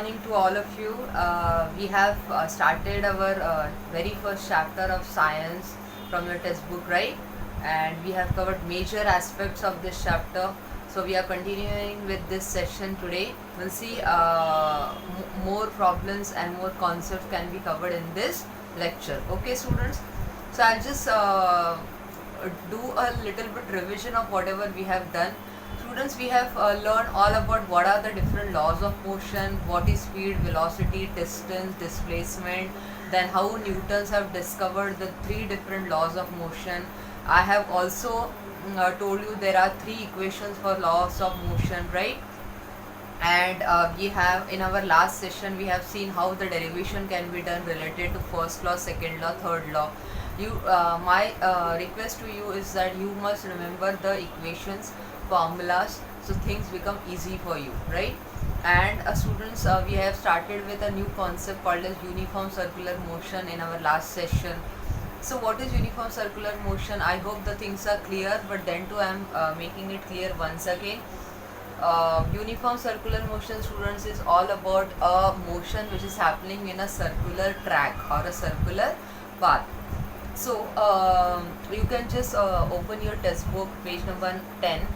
morning to all of you. We have started our very first chapter of science from your textbook, right? And we have covered major aspects of this chapter. So we are continuing with this session today. We'll see more problems and more concepts can be covered in this lecture. Okay, students? So I'll just do a little bit revision of whatever we have done. Students, we have learned all about what are the different laws of motion, what is speed, velocity, distance, displacement, then how Newtons have discovered the three different laws of motion. I have also told you there are three equations for laws of motion, right? And we have in our last session we have seen how the derivation can be done related to first law, second law, third law. My request to you is that you must remember the equations, formulas, so things become easy for you, right? And students, we have started with a new concept called as uniform circular motion in our last session. So what is uniform circular motion? I hope the things are clear, but then too I am making it clear once again. Uniform circular motion, students, is all about a motion which is happening in a circular track or a circular path. So you can just open your textbook, page number 10.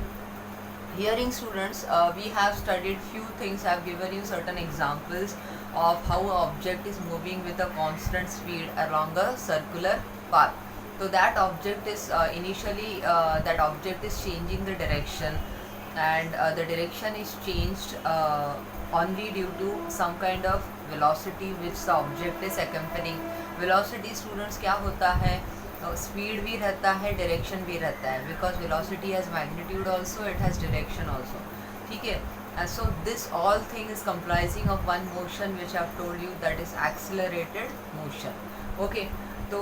Hearing, students, we have studied few things. I have given you certain examples of how an object is moving with a constant speed along a circular path. So that object is initially that object is changing the direction, and the direction is changed only due to some kind of velocity which the object is accompanying. Velocity, students, क्या होता है? Speed भी रहता है, direction भी रहता है, because velocity has magnitude also, it has direction also. ठीक है. And so this all thing is comprising of one motion which I have told you, that is accelerated motion. Okay. So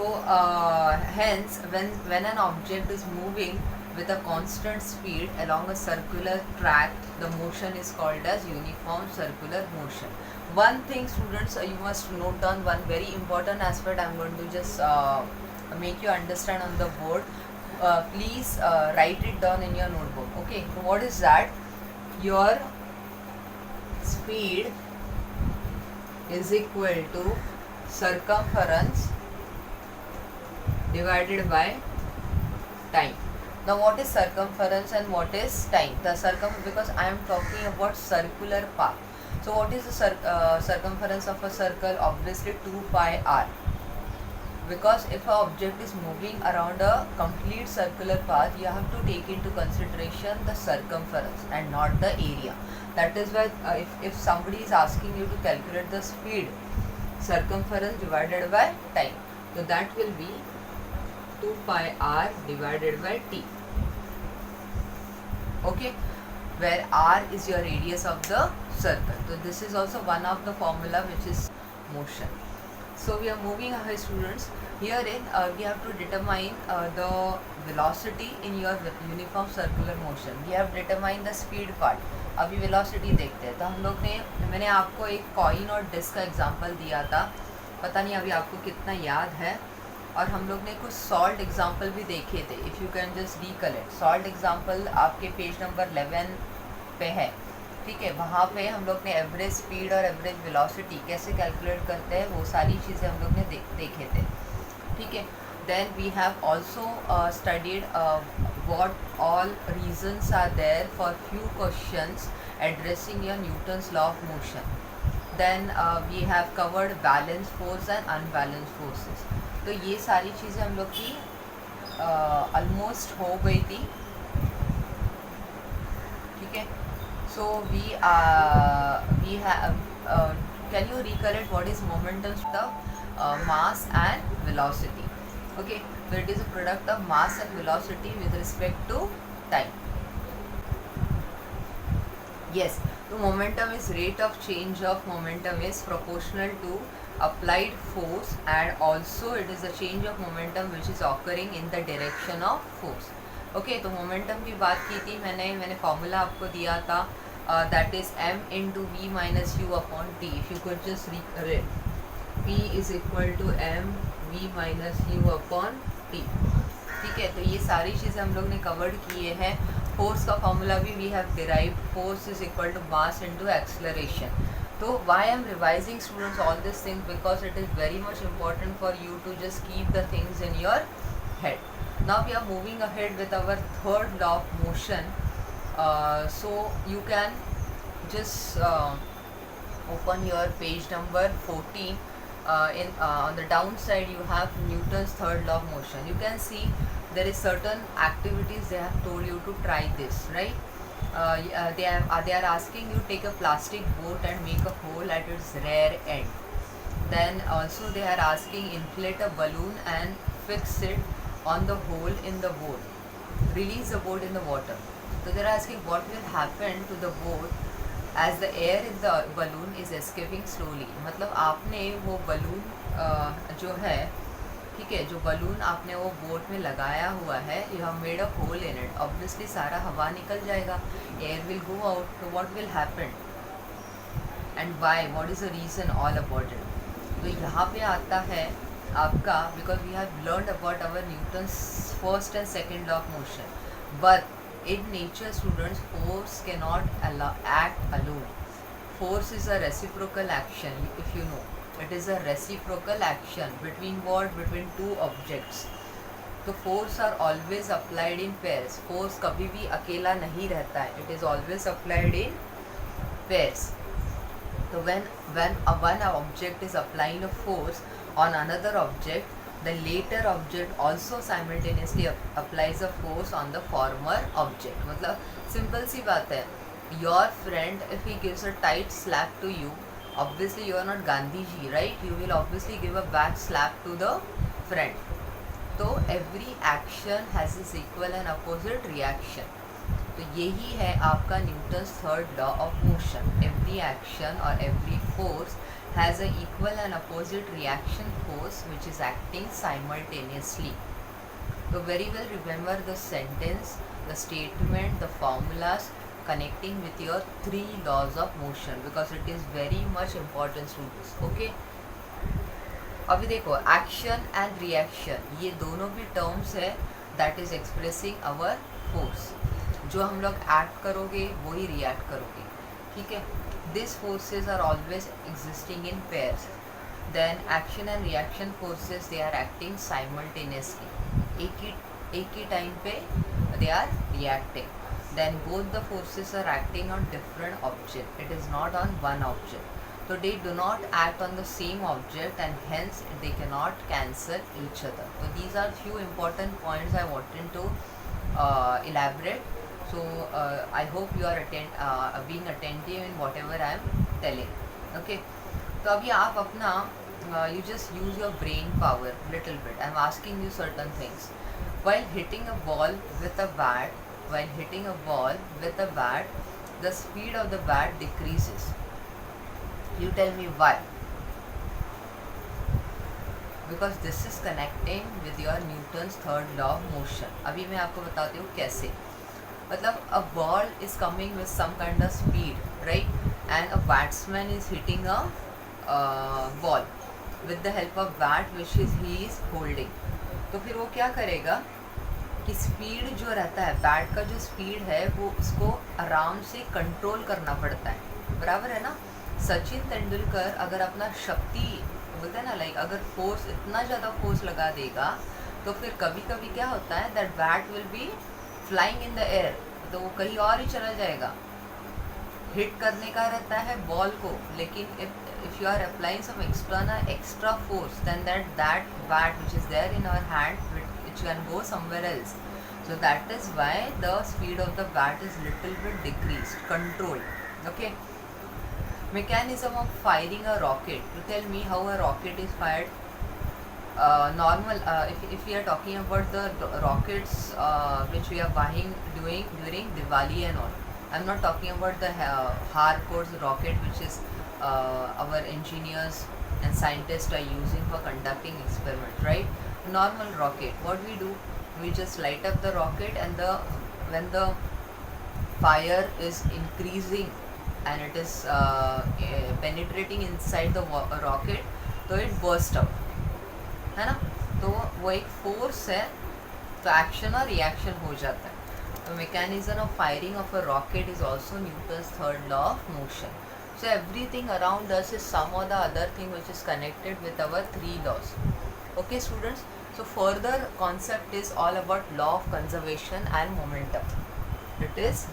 hence when an object is moving with a constant speed along a circular track, the motion is called as uniform circular motion. One thing, students, you must note down one very important aspect. I am going to just make you understand on the board. Please write it down in your notebook. Okay. So what is that? Your speed is equal to circumference divided by time. Now what is circumference and what is time? The because I am talking about circular path. So what is the circumference of a circle? Obviously 2 pi r. Because if an object is moving around a complete circular path, you have to take into consideration the circumference and not the area. That is why if somebody is asking you to calculate the speed, circumference divided by time, so that will be 2 pi r divided by t. Okay, where r is your radius of the circle. So this is also one of the formula which is motion. So we are moving ahead, students. Herein we have to determine the velocity in your uniform circular motion. We have determined the speed part. अभी velocity देखते हैं. तो हम लोग ने, मैंने आपको एक कॉइन और डिस्क का एग्जांपल दिया था, पता नहीं अभी आपको कितना याद है. और हम लोग ने कुछ सॉल्ट एग्जांपल भी देखे थे. If you can just recollect, salt example आपके पेज नंबर 11 पे है. ठीक है. वहाँ पे हम लोग ने एवरेज स्पीड और एवरेज वेलोसिटी कैसे कैलकुलेट करते हैं वो सारी चीज़ें हम लोग ने देखे थे. ठीक है. Then we have also studied what all reasons are there for few questions addressing your Newton's law of motion. Then we have covered balanced force and unbalanced forces. तो ये सारी चीज़ें हम लोग की ऑलमोस्ट हो गई थी. ठीक है. So we have can you recollect what is momentum? The mass and velocity. Okay, so it is a product of mass and velocity with respect to time. Yes, so momentum is rate of change of momentum is proportional to applied force, and also it is a change of momentum which is occurring in the direction of force. Okay, तो momentum की बात की थी मैंने formula आपको दिया था, that is m into v minus u upon t. If you could just read, p is equal to m v minus u upon t. ठीक है. तो ये सारी चीज़ें हम लोग ने कवर्ड किए हैं. फोर्स का फॉर्मूला भी we have derived. Force is equal to mass into acceleration. So why I'm revising students all these things, because it is very much important for you to just keep the things in your head. Now we are moving ahead with our third law of motion. So you can just open your page number 14. On the downside you have Newton's third law of motion. You can see there is certain activities they have told you to try this, right? They are asking you take a plastic boat and make a hole at its rear end. Then also they are asking inflate a balloon and fix it on the hole in the boat. Release the boat in the water. So they are asking what will happen to the boat as the air in the balloon is escaping slowly. मतलब आपने वो balloon जो है, ठीक है, जो balloon आपने वो बोट में लगाया हुआ है, you have made a hole in it, obviously सारा हवा निकल जाएगा, एयर विल गो आउट, तो what will happen and why, what is the reason all about it. तो यहाँ पे आता है आपका, because we have learned about our Newton's first and second law of motion, but in nature students force can not act alone. Force is a reciprocal action, if you know. It is a reciprocal action between what? Between two objects. तो force are always applied in pairs. Force कभी भी अकेला नहीं रहता है. It is always applied in pairs. So when one object is applying a force on another object, the later object also simultaneously applies a force on the former object. मतलब simple सी बात है. Your friend, if he gives a tight slap to you, obviously you are not Gandhi ji, right? You will obviously give a back slap to the friend. So every action has its equal and opposite reaction. तो यही है आपका Newton's third law of motion. Every action और every force has a equal and opposite reaction force which is acting simultaneously. So very well remember the sentence, the statement, the formulas connecting with your three laws of motion, because it is very much important students. Okay, अभी देखो action and reaction, ये दोनों भी terms है that is expressing our force. जो हम लोग act करोगे वही रिएक्ट करोगे, ठीक है. This forces are always existing in pairs. Then action and reaction forces they are acting simultaneously, एक ही टाइम पे they are reacting. Then both the forces are acting on different object. It is not on one object. So they do not act on the same object and hence they cannot cancel each other. So these are few important points I wanted to elaborate. So I hope you are being attentive in whatever I am telling. Okay. तो अभी आप अपना you just use your brain power little bit. I am asking you certain things. While hitting a ball with a bat, the speed of the bat decreases. You tell me why? Because this is connecting with your Newton's third law of motion. अभी मैं आपको बताती हूँ कैसे. मतलब a ball is coming with some kind of speed, right? And a batsman is hitting a ball with the help of bat which he is holding. तो फिर वो क्या करेगा कि स्पीड जो रहता है, बैट का जो स्पीड है वो उसको आराम से कंट्रोल करना पड़ता है, बराबर है ना. सचिन तेंदुलकर अगर अपना शक्ति बोलते हैं ना, लाइक अगर फोर्स इतना ज़्यादा फोर्स लगा देगा तो फिर कभी कभी क्या होता है that bat will be flying in the air, तो वो कहीं और ही चला जाएगा. हिट करने का रहता है बॉल को, लेकिन if you are applying some extra force, then that bat which is there in our hand which can go somewhere else. So that is why the speed of the bat is little bit decreased, controlled. Okay. Mechanism of firing a rocket. You tell me how a rocket is fired. Normal. If we are talking about the rockets which we are buying during Diwali and all, I'm not talking about the hardcore rocket which is our engineers and scientists are using for conducting experiments, right? Normal rocket, what we do, we just light up the rocket, and when the fire is increasing and it is penetrating inside the rocket, तो it burst out, है ना. तो वो एक force है, तो action और reaction हो जाता है. The mechanism of firing of a rocket is also Newton's third law of motion. So everything around us is some or the other thing which is connected with our three laws. Okay students, so further concept is all about law of conservation and momentum. It is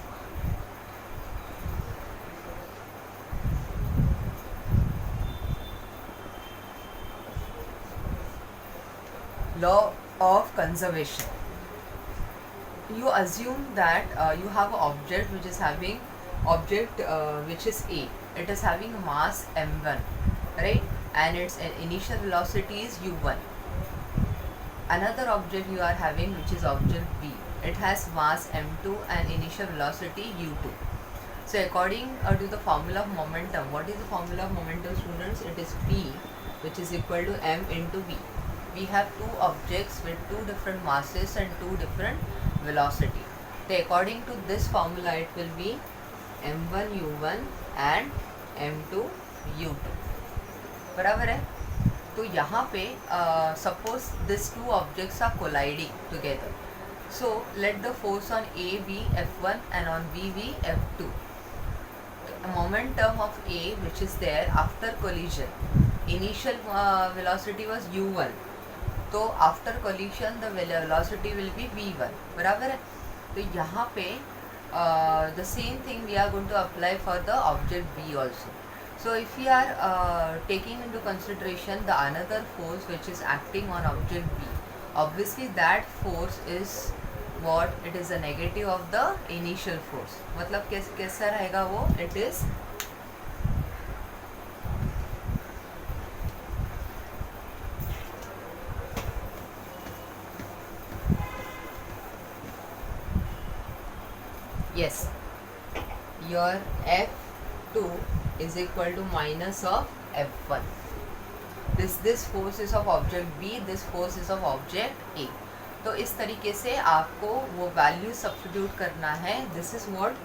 law of conservation. You assume that you have an object which is having which is A. It is having mass m1, right, and its initial velocity is u1. Another object you are having which is object B. It has mass m2 and initial velocity u2. So according to the formula of momentum, what is the formula of momentum, students? It is P, which is equal to m into V. We have two objects with two different masses and two different velocity. So according to this formula, it will be m1 u1 and m2 u2. बराबर है? तो यहाँ पे suppose these two objects are colliding together. So let the force on A be F1 and on B be F2. Momentum of A which is there after collision, initial velocity was u1, तो after collision the velocity will be v1. बराबर है? तो यहाँ पे the same thing we are going to apply for the object B also. So if we are taking into consideration the another force which is acting on object B, obviously that force is what? It is a negative of the initial force. मतलब कैसा रहेगा वो? It is yes, your F2 is equal to minus of F1. This force is of object B, this force is of object A. तो इस तरीके से आपको वो वैल्यू सब्स्टिट्यूट करना है. This is what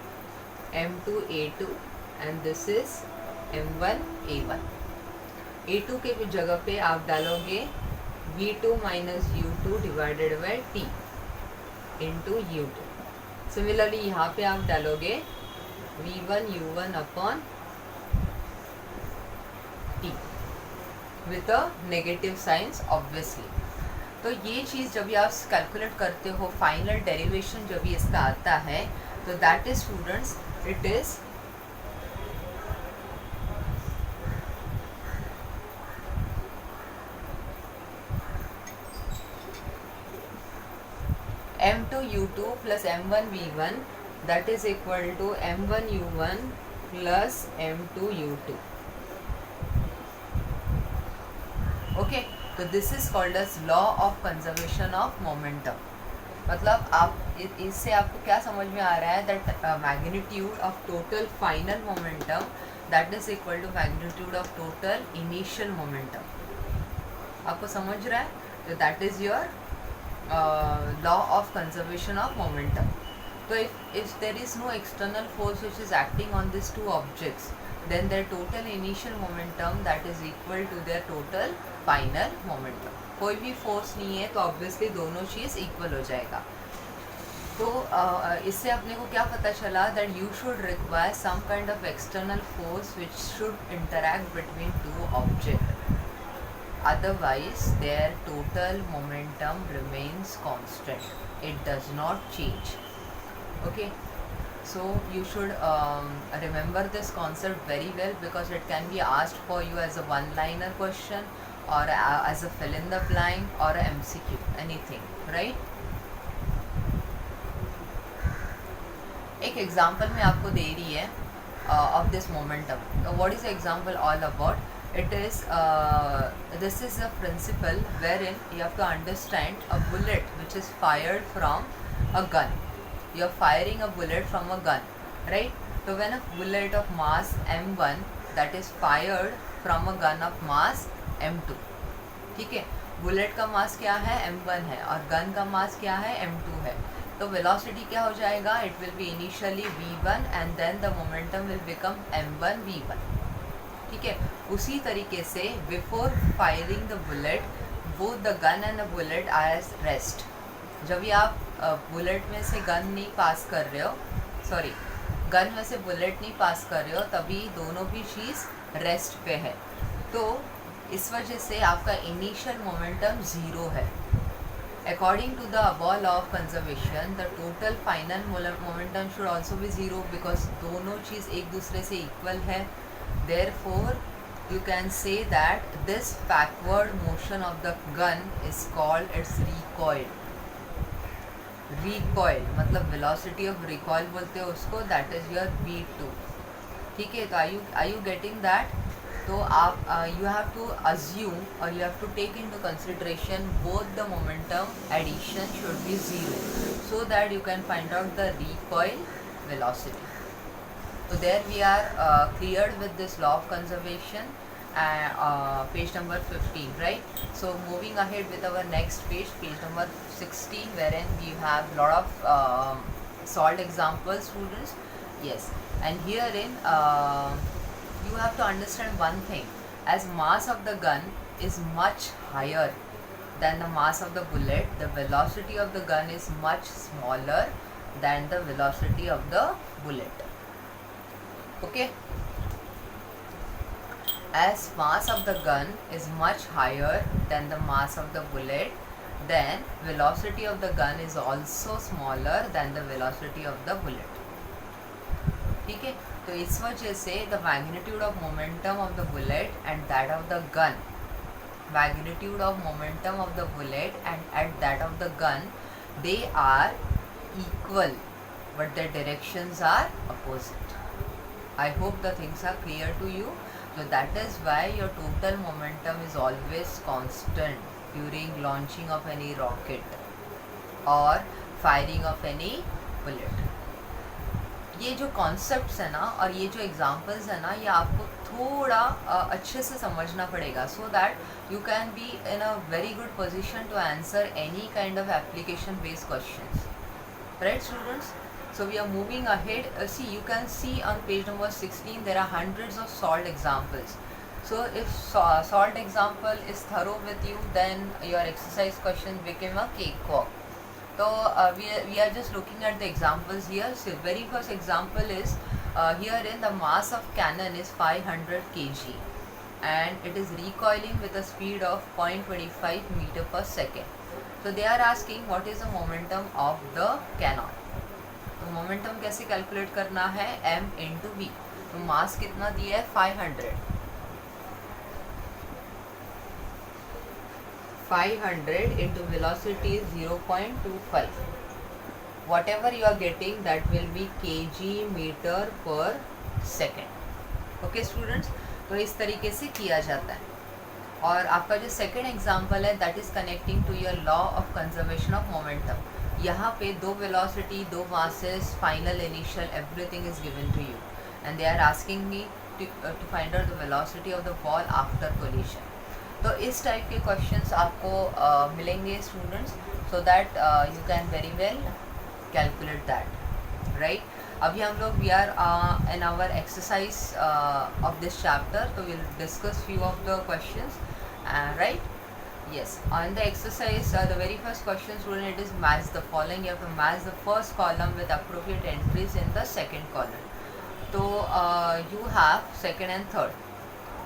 m2 a2 and this is m1 a1. a2 के जगह पे आप डालोगे v2 minus u2 divided by t into u2. Similarly यहाँ पे आप डालोगे v1 u1 upon t with a negative science obviously. तो ये चीज़ जब भी आप कैलकुलेट करते हो, फाइनल डेरिवेशन जब भी इसका आता है, तो that is students it is m2 u2 plus m1 v1 that is equal to m1 u1 plus m2 u2. Okay, तो this is called as law of conservation of momentum. मतलब आप इससे आपको क्या समझ में आ रहा है? That magnitude of total final momentum that is equal to magnitude of total initial momentum. आपको समझ रहा है? तो that is your law of conservation of momentum. तो if there is no external force which is acting on these two objects, then their total initial momentum that is equal to their total final momentum. कोई भी force नहीं है तो obviously दोनों चीज़ equal हो जाएगा. तो इससे अपने को क्या पता चला? That you should require some kind of external force which should interact between two object, otherwise their total momentum remains constant, it does not change. Okay, so you should remember this concept very well because it can be asked for you as a one liner question or as a fill in the blank or a MCQ, anything, right? एक example मैं आपको दे रही है of this momentum. What is the example all about? It is this is a principle wherein you have to understand a bullet which is fired from a gun. You are firing a bullet from a gun, right? So when a bullet of mass m1 that is fired from a gun of mass m2, ठीक है, bullet का मास क्या है? m1 है और gun का मास क्या है? m2 है. तो वेलोसिटी क्या हो जाएगा? It will be initially v1 and then the momentum will become m1 v1. ठीक है, उसी तरीके से before firing the bullet both the gun and the bullet are at rest. जब भी आप बुलेट में से गन नहीं पास कर रहे हो, सॉरी, गन में से बुलेट नहीं पास कर रहे हो तभी दोनों भी चीज़ रेस्ट पे है, तो इस वजह से आपका इनिशियल मोमेंटम ज़ीरो है। According to the above law of conservation, the total final momentum should also be zero because दोनों चीज़ एक दूसरे से equal है. Therefore, you can say that this backward motion of the gun is called its recoil. Recoil मतलब velocity of recoil बोलते हैं उसको, that is your V2. ठीक है, तो are you getting that? तो आप यू हैव टू अज्यूम और you have to take into consideration both the momentum addition should be zero so that you can find out the recoil velocity. तो there we are cleared with this law of conservation. Page number 15, right? So moving ahead with our next page number 16, wherein we have lot of solved examples, students. Yes, and herein you have to understand one thing. As mass of the gun is much higher than the mass of the bullet, the velocity of the gun is much smaller than the velocity of the bullet. Okay? As mass of the gun is much higher than the mass of the bullet, then velocity of the gun is also smaller than the velocity of the bullet. ठीक है, तो इस वजह से the magnitude of momentum of the bullet and that of the gun, magnitude of momentum of the bullet and at that of the gun, they are equal, but their directions are opposite. I hope the things are clear to you. So that is why your total momentum is always constant during launching of any rocket or firing of any bullet. ये जो concepts है ना और ये जो examples है ना, ये आपको थोड़ा अच्छे से समझना पड़ेगा so that you can be in a very good position to answer any kind of application based questions. Right, students? So we are moving ahead. See, you can see on page number 16 there are hundreds of solved examples. So if solved example is thorough with you, then your exercise questions became a cakewalk. So we are just looking at the examples here. So very first example is herein the mass of cannon is 500 kg and it is recoiling with a speed of 0.25 meter per second. So they are asking what is the momentum of the cannon. तो momentum कैसे calculate करना है, m into we. तो मास कितना दिया है 500. 500 into velocity is 0.25. Whatever you are getting that will be kg meter per second. Okay students, तो इस तरीके से किया जाता है. और आपका जो सेकेंड एग्जाम्पल है that is connecting to your law of conservation of momentum. यहाँ पे दो वेलोसिटी, दो masses, final, initial, everything is given to you and they are asking me to find out the velocity of the ball after collision. तो इस type के questions आपको मिलेंगे students, so that you can very well calculate that. Right, अभी हम लोग we are in our exercise of this chapter, तो will discuss few of the questions. Right, yes, on the exercise the very first question student, it is match the following. You have to match the first column with appropriate entries in the second column. So you have second and third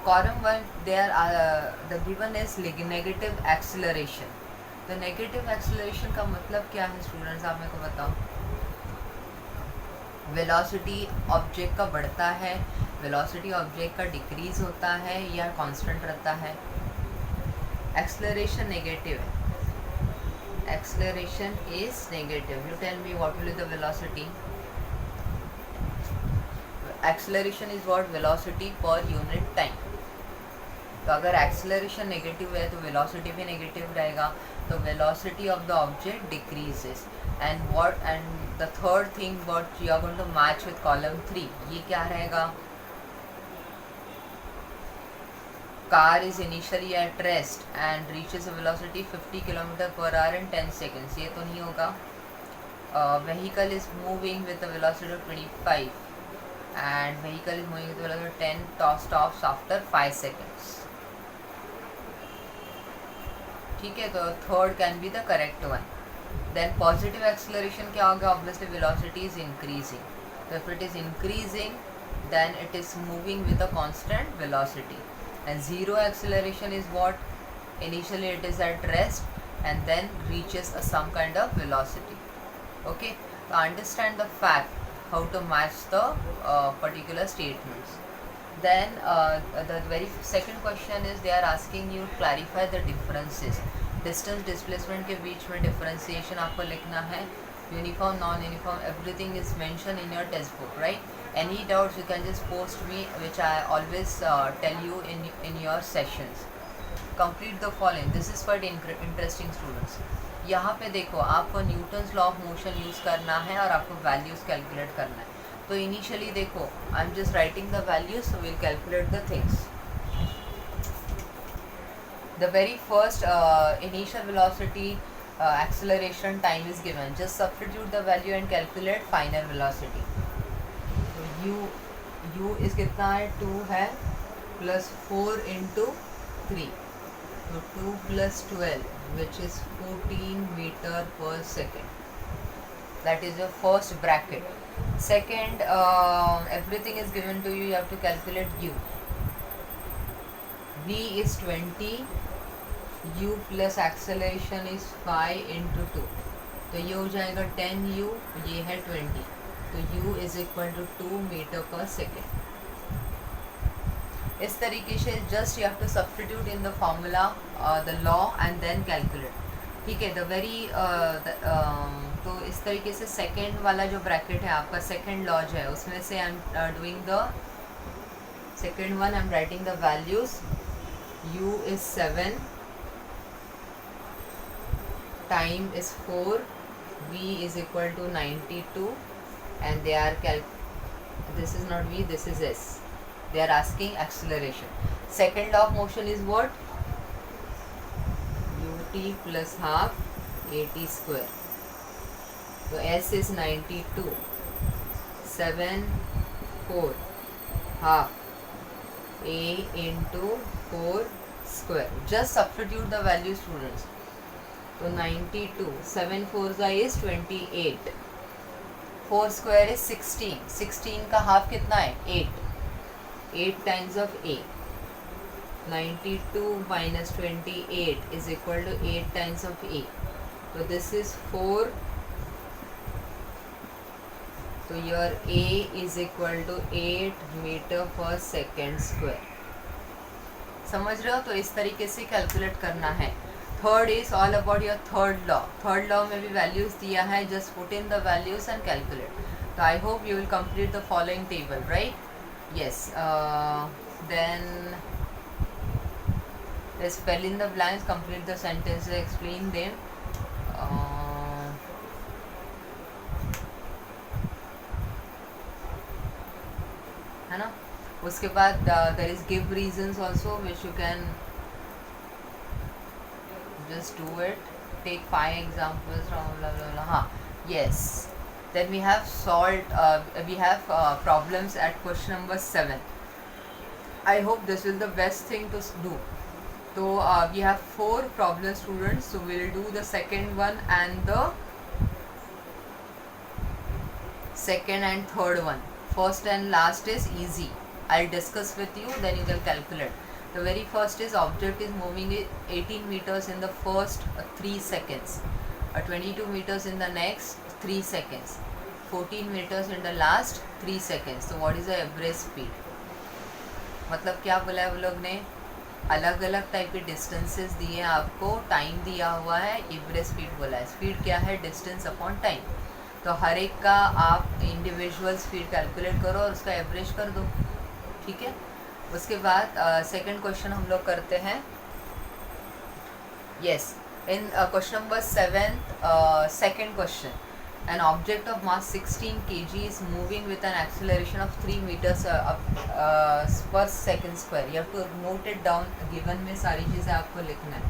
column. One there the given is negative acceleration. तो negative acceleration का मतलब क्या है students, आप मेरे को बताओ. Velocity object का बढ़ता है, वेलोसिटी ऑब्जेक्ट का डिक्रीज होता है या कांस्टेंट रहता है. एक्सेलरेशन नेगेटिव है, acceleration is negative. You tell me what will be the velocity. Acceleration is what, velocity per unit time. तो अगर एक्सेलरेशन नेगेटिव है तो वेलोसिटी भी नेगेटिव रहेगा, तो velocity of the object decreases. And what and the third thing what you are going to match with column 3, ये क्या रहेगा. car is initially at rest and reaches a velocity 50 km per hour in 10 seconds. ये तो नहीं होगा. Vehicle is moving with a velocity of 25 and vehicle is moving with a velocity of 10 stops after 5 seconds. ठीक है, तो third can be the correct one. Then positive acceleration क्या होगा, obviously velocity is increasing. So if it is increasing, then it is moving with a constant velocity. And zero acceleration is what? Initially it is at rest and then reaches some kind of velocity. Okay, to understand the fact how to match the particular statements. Then the very second question is they are asking you clarify the differences. Distance displacement के बीच में differentiation आपको लिखना है. Uniform non uniform everything is mention in your text book, right? Any doubts you can just post me, which I always tell you in your sessions. Complete the following. This is quite interesting students. यहाँ पे देखो, आपको Newton's law of motion use करना है और आपको values calculate करना है. तो इनिशियली देखो, I am just writing the values, so will calculate the things. The very first initial velocity acceleration time is given. Just substitute the value and calculate final velocity. So u is कितना है? 2 है plus 4 into 3. So 2 plus 12, which is 14 meter per second. That is your first bracket. Second, everything is given to you. You have to calculate u. V is 20. u plus acceleration is 5 into 2. तो ये हो जाएगा 10u, ये है 20. तो u is equal to 2 metre per second. इस तरीके से just you have to substitute in the formula the law and then calculate. ठीक है, द वेरी तो इस तरीके से सेकेंड वाला जो ब्रैकेट है आपका, सेकेंड लॉ है, उसमें से I am doing the second one. I am writing the values. u is 7, time is 4, v is equal to 92, and they are this is not v, this is s. They are asking acceleration. Second law of motion is what? ut plus half at square. So s is 92, 7, 4, half a into 4 square. Just substitute the value, students. तो 92, 7 4 is 28, 4 square is 16. 16 का half कितना है? 8. 8 times of a. 92 minus 28 is equal to 8 times of a. So this is 4. So your a is equal to 8 meter per second square. समझ रहे हो? तो इस तरीके से कैलकुलेट करना है. Third is all about your third law. Third law में भी वैल्यूज दिया है. Just put in the values and calculate. तो I hope you will complete the following table, right? Yes. Then fill in the blanks, complete the sentences, explain them. है ना? उसके बाद there is give reasons also, which you can just do it. Take 5 examples from blah blah blah. हाँ, yes. Then we have problems at question number 7. I hope this is the best thing to do. So we have 4 problem students. So we will do the second one and the second and third one. First and last is easy. I'll discuss with you, then you can calculate. The very first is object is moving 18 meters in the first 3 seconds, 22 meters in the next 3 seconds, 14 meters in the last 3 seconds. So what is the average speed? मतलब क्या बोला है वो लोग ने? अलग अलग type के डिस्टेंसेस दिए हैं आपको, टाइम दिया हुआ है, एवरेज स्पीड बोला है. स्पीड क्या है? Distance upon time. तो हर एक का आप इंडिविजुअल स्पीड कैलकुलेट करो और उसका एवरेज कर दो. ठीक है. उसके बाद सेकंड क्वेश्चन हम लोग करते हैं. Yes, in question number 7, second question. An object of mass 16 kg is moving with an acceleration of 3 meters per second square. You have to note it down. Given में सारी चीज़ें आपको लिखना है.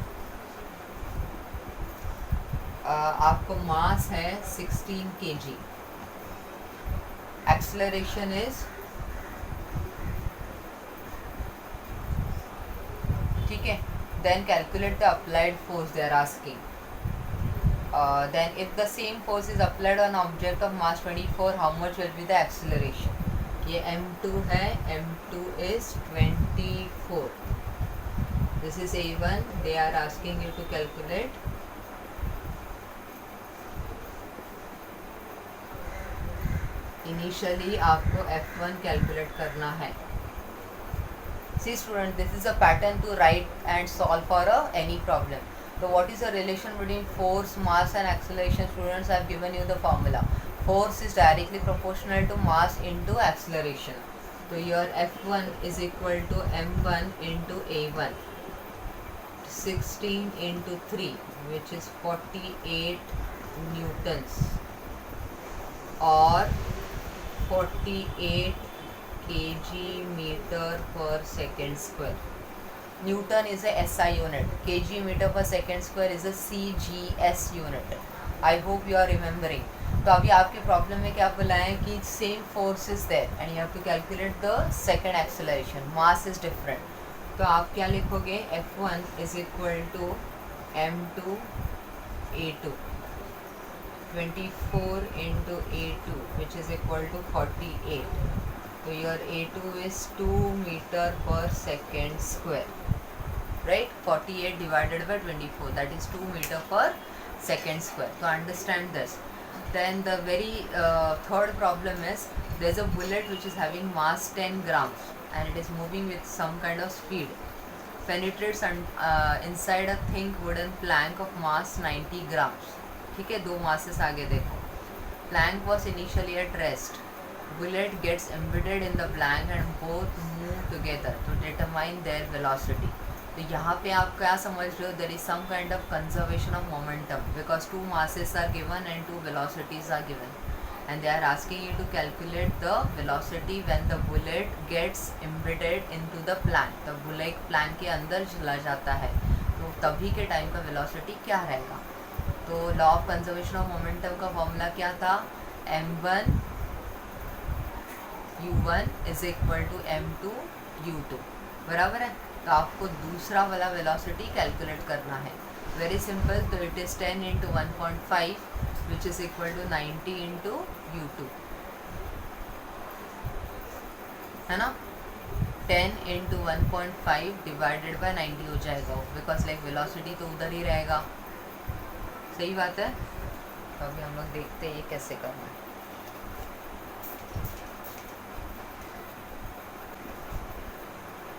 आपको मास है 16 kg. Acceleration is, ठीक है. Then calculate the applied force they are asking. Then if the same force is applied on object of mass 24, how much will be the acceleration? ये m2 है, m2 is 24. This is a1. They are asking you to calculate. Initially आपको f1 calculate करना है. See student, this is a pattern to write and solve for any problem. So what is the relation between force, mass and acceleration? Students, I have given you the formula. Force is directly proportional to mass into acceleration. So your F1 is equal to m1 into a1. 16 into 3, which is 48 newtons, or 48 kg meter per second square. Newton is a SI unit. Kg meter per second square is a CGS unit. I hope you are remembering. तो अभी आपके problem में क्या बोला है कि same force is there and you have to calculate the second acceleration. Mass is different. तो आप क्या लिखोगे? F1 is equal to m2 a2, 24 into a2, which is equal to 48. So your a2 is 2 meter per second square, right? 48 divided by 24, that is 2 meter per second square. So understand this. Then the very third problem is, there is a bullet which is having mass 10 grams and it is moving with some kind of speed. Penetrates inside a thin wooden plank of mass 90 grams. ठीक है, दो masses आगे देखो. Plank was initially at rest. Bullet gets embedded in the plank and both move together to determine their velocity. तो यहाँ पे आप क्या समझ रहे हो? There is some kind of conservation of momentum because two masses are given and two velocities are given, and they are asking you to calculate the velocity when the bullet gets embedded into the plank. तो bullet plank के अंदर चला जाता है, तो तभी के time का velocity क्या रहेगा? तो law of conservation of momentum का फॉर्मूला क्या था? m1 u1 is equal to m2 u2. बराबर है. तो आपको दूसरा वाला वेलोसिटी कैलकुलेट करना है. Very simple. तो it is 10 into 1.5 which is equal to 90 into u2, है ना. 10 इंटू 1.5 डिवाइडेड बाई 90 हो जाएगा, बिकॉज लाइक वेलोसिटी तो उधर ही रहेगा. सही बात है. तो अभी हम लोग देखते हैं ये कैसे करना है.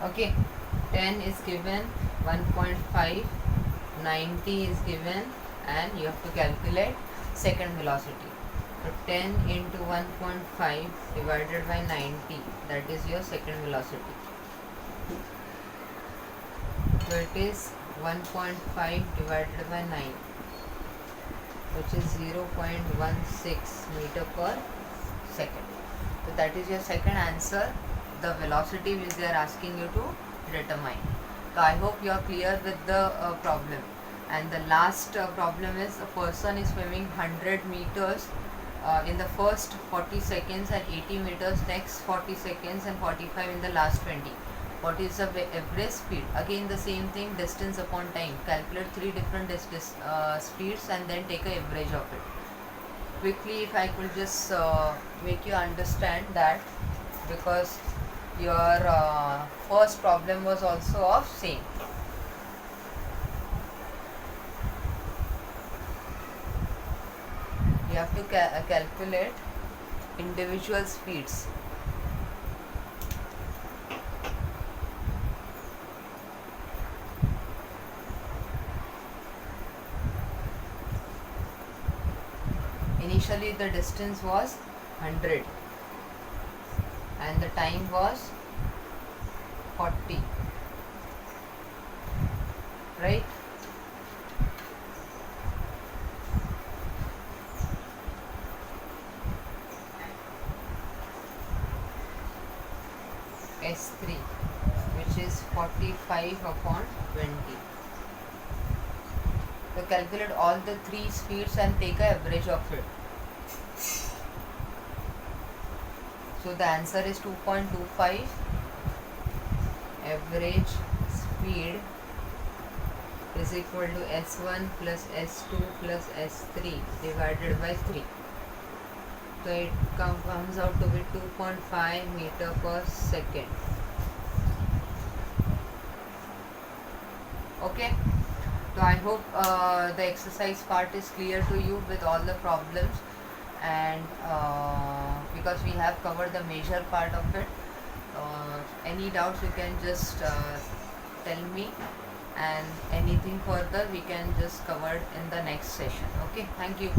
Okay, 10 is given, 1.5, 90 is given, and you have to calculate second velocity. So 10 into 1.5 divided by 90, that is your second velocity. So it is 1.5 divided by 9, which is 0.16 meter per second. So that is your second answer, the velocity which they are asking you to determine. So I hope you are clear with the problem. And the last problem is, a person is swimming 100 meters in the first 40 seconds and 80 meters next 40 seconds and 45 in the last 20. What is the average speed? Again the same thing, distance upon time. Calculate three different speeds and then take an average of it. Quickly, if I could just make you understand that, because your first problem was also of same. You have to calculate individual speeds. Initially the distance was 100 and the time was 40, right? S3, which is 45 upon 20. So calculate all the three speeds and take an average of it. So the answer is 2.25 average speed is equal to S1 plus S2 plus S3 divided by 3. So it comes out to be 2.5 meter per second. Okay. So I hope the exercise part is clear to you with all the problems, and because we have covered the major part of it. Any doubts you can just tell me, and anything further we can just cover in the next session. Okay, thank you.